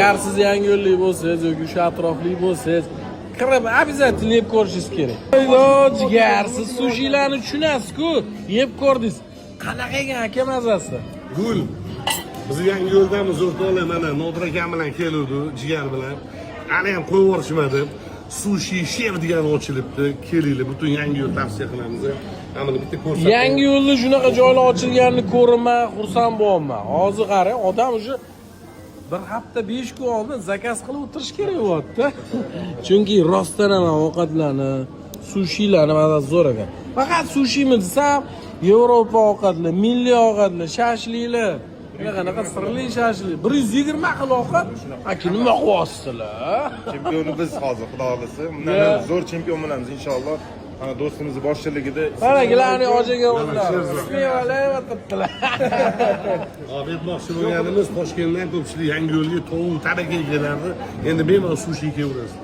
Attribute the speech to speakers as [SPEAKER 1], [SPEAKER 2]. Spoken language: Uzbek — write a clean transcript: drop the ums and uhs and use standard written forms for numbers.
[SPEAKER 1] Agar siz Yangiyo'llik bo'lsangiz yoki shu atroflik bo'lsangiz, kirib обязательно yeb ko'rishingiz kerak. Jigar, siz sushilarni tushunasiz-ku, yeb ko'rdingiz. Qanaqa ekan aka mazasi?
[SPEAKER 2] Gul. Biz Yangiyo'ldamiz o'rtoqlar, mana Nodir akam bilan keluvdi, jigar bilan. Ana ham qo'yib yuborishmadi. Sushi chef degan ochilibdi. Kelinglar, butun Yangiyo'l tavsiya qilamiz. Mana bitta ko'rsatib.
[SPEAKER 1] Yangiyo'lda shunaqa joylar ochilganini ko'raman, xursand bo'laman. Hozir qarang, odam уже bir hafta 5 kun oldin zakaz qilib o'tirish kerak bo'lyapti. Chunki rostdan ham ovqatlarni, sushilarni mazasi zo'r ekan. Faqat sushimi desam, Yevropa ovqatlar, milliy ovqatlar, shashliklar, qanaqa sirli shashlik, 120 xil ovqat. Aka nima qilyapsizlar?
[SPEAKER 3] Chempionni biz hozir xudo xohlasa. Bundan ham zo'r chempion bo'lamiz inshaalloh. Mana do'stimizni boshchiligida.
[SPEAKER 1] Mana gilarni ojaga o'tdilar. Mevalar o'tibdilar.
[SPEAKER 2] Aytmoqchi bo'lganimiz Toshkentdan ko'pchilik Yangiyo'lga tovuq tarakaga kelardi. Endi bemalol sushi kelaverasiz.